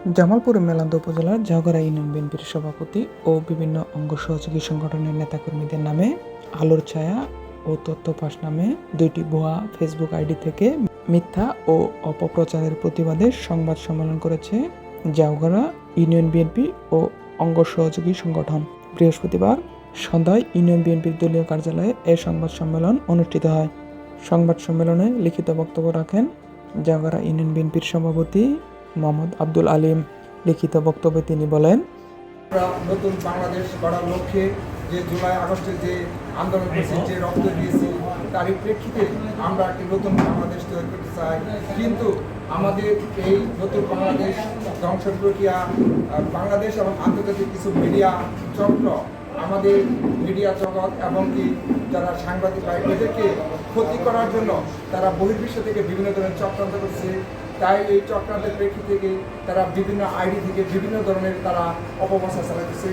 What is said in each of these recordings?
জামালপুরের মেলান্দহ উপজেলার ঝাউগাড়া ইউনিয়ন বিএনপির সভাপতি ও বিভিন্ন অঙ্গ সহযোগী সংগঠনের নেতাকর্মীদের নামে আলোর ছায়া ও তথ্য ফাঁস নামে দুইটি ভুয়া ফেসবুক আইডি থেকে মিথ্যা ও অপপ্রচারের প্রতিবাদে সংবাদ সম্মেলন করেছে ঝাউগাড়া ইউনিয়ন বিএনপি ও অঙ্গ সহযোগী সংগঠন। বৃহস্পতিবার সন্ধ্যায় ইউনিয়ন বিএনপির দলীয় কার্যালয়ে এ সংবাদ সম্মেলন অনুষ্ঠিত হয়। সংবাদ সম্মেলনে লিখিত বক্তব্য রাখেন ঝাউগাড়া ইউনিয়ন বিএনপির সভাপতি মোহাম্মদ আব্দুল আলিম। লিখিত বক্তব্যে তিনি বলেন, নতুন বাংলাদেশ গড়ার লক্ষ্যে যে জুলাই আগস্টে যে আন্দোলন করেছি, যে রক্ত দিয়েছি, তারই প্রেক্ষিতে আমরা একটি নতুন বাংলাদেশ তৈরি করতে চাই। কিন্তু আমাদের এই নতুন বাংলাদেশ ধ্বংসের প্রক্রিয়া বাংলাদেশ এবং আন্তর্জাতিক কিছু মিডিয়া চক্র, আমাদের মিডিয়া জগৎ এবং কি যারা সাংবাদিক ভাই, এদেরকে ক্ষতি করার জন্য তারা বহির্বিশ্ব থেকে বিভিন্ন ধরনের চক্রান্ত করছে। তাই এই চক্রান্তের প্রেক্ষিতে থেকে তারা বিভিন্ন আইডি থেকে বিভিন্ন ধরনের তারা অপপ্রচার চালাতেছে।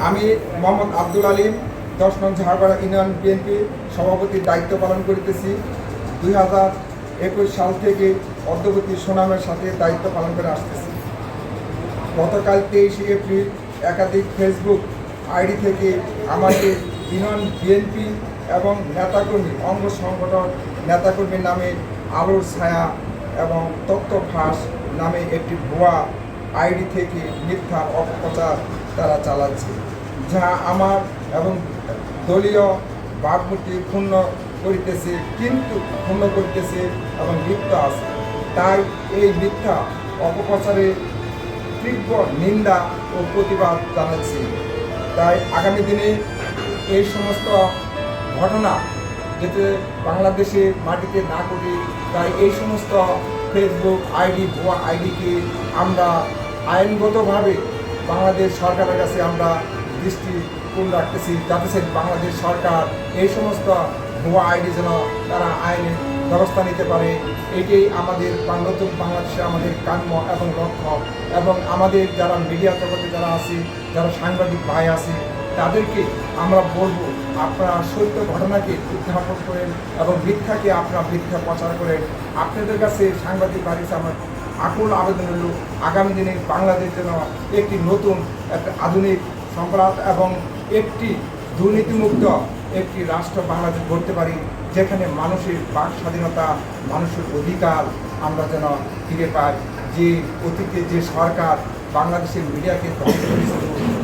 আমি মোহাম্মদ আব্দুল আলিম 10 নং ঝাউগাড়া ইউনিয়ন বিএনপি সভাপতির দায়িত্ব পালন করিতেছি। 2021 সাল থেকে অদ্যবধি সুনামের সাথে দায়িত্ব পালন করে আসতেছি। গতকাল 23 এপ্রিল একাধিক ফেসবুক আইডি থেকে আমাকে ইউনিয়ন বিএনপি এবং নেতাকর্মী অঙ্গ সংগঠন নেতাকর্মীর নামে আলোর ছায়া এবং তথ্য ফাঁস নামে একটি ভুয়া আইডি থেকে মিথ্যা অপপ্রচার তারা চালাচ্ছে, যা আমার এবং দলীয় ভাবমূর্তি ক্ষুণ্ণ করিতেছে, কিন্তু ক্ষুণ্ণ করিতেছে এবং মিথ্যা আছে। তাই এই মিথ্যা অপপ্রচারের তীব্র নিন্দা ও প্রতিবাদ জানাচ্ছি। তাই আগামী দিনে এই সমস্ত ঘটনা যাতে বাংলাদেশে মাটিতে না করি, তাই এই সমস্ত ফেসবুক আইডি ভুয়া আইডিকে আমরা আইনগতভাবে বাংলাদেশ সরকারের কাছে আমরা দৃষ্টিকোণ রাখতেছি, যাতে বাংলাদেশ সরকার এই সমস্ত ভুয়া আইডি যেন তারা আইনের ব্যবস্থা নিতে পারে। এটাই আমাদের নতুন বাংলাদেশে আমাদের কাম্য এবং লক্ষ্য। এবং আমাদের যারা মিডিয়া জগতে যারা আছে, যারা সাংবাদিক ভাই আছে, তাদেরকে আমরা বলবো, আপনারা সত্য ঘটনাকে উত্থাপন করেন এবং মিথ্যাকে আপনারা মিথ্যা প্রচার করেন। আপনাদের কাছে সাংবাদিক ভাই আমার আকুল আবেদন হল, আগামী দিনে বাংলাদেশ যেন একটি নতুন একটা আধুনিক সম্রাট এবং একটি দুর্নীতিমুক্ত একটি রাষ্ট্র বাংলাদেশ গড়তে পারি, যেখানে মানুষের বাক স্বাধীনতা, মানুষের অধিকার আমরা যেন ফিরে পাই। যে অতীতে যে সরকার বাংলাদেশের মিডিয়াকে ধ্বংস করেছিল,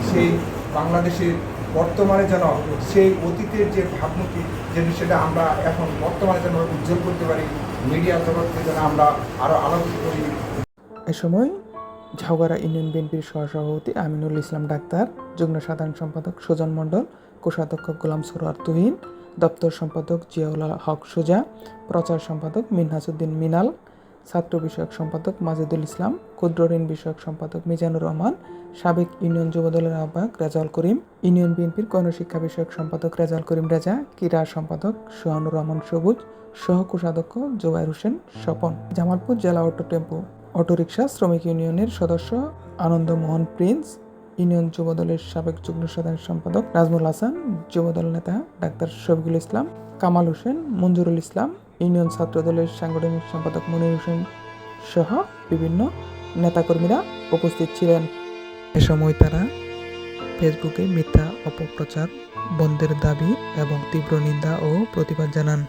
সেই বাংলাদেশের বর্তমানে যেন সেই অতীতের যে ভাবমূর্তি যেন সেটা আমরা এখন বর্তমানে যেন উজ্জ্বল করতে পারি, মিডিয়া জগৎকে যেন আমরা আরও আলোকিত করি। এ সময় ঝাউগাড়া ইউনিয়ন বিএনপির সহসভাপতি আমিনুল ইসলাম ডাক্তার, যুগ্ম সাধারণ সম্পাদক সুজন মণ্ডল, কোষাধ্যক্ষ গোলাম সরোয়ার তুহিন, দপ্তর সম্পাদক জিয়াউল হক সুজা, প্রচার সম্পাদক মিনহাসউদ্দিন মিনাল, ছাত্র বিষয়ক সম্পাদক মাজেদুল ইসলাম, ক্ষুদ্র ঋণ বিষয়ক সম্পাদক মিজানুর রহমান, সাবেক ইউনিয়ন যুবদলের আহ্বায়ক রেজাউল করিম, ইউনিয়ন বিএনপির গণশিক্ষা বিষয়ক সম্পাদক রেজাউল করিম রেজা, ক্রীড়া সম্পাদক সোহানুর রহমান সবুজ, সহ কোষাধ্যক্ষ জুবাইর হোসেন স্বপন। জামালপুর জেলা অটোরিকশা শ্রমিক ইউনিয়নের সদস্য আনন্দমোহন প্রিন্স, ইউনিয়ন যুবদলের সাবেক যুগ্ম সাধারণ সম্পাদক নাজমুল হাসান, যুবদল নেতা ডাক্তার শফিকুল ইসলাম, কামাল হোসেন, মঞ্জুরুল ইসলাম, ইউনিয়ন ছাত্রদলের সাংগঠনিক সম্পাদক মনির হোসেন সহ বিভিন্ন নেতাকর্মীরা উপস্থিত ছিলেন। এ সময় তারা ফেসবুকে মিথ্যা অপপ্রচার বন্ধের দাবি এবং তীব্র নিন্দা ও প্রতিবাদ জানান।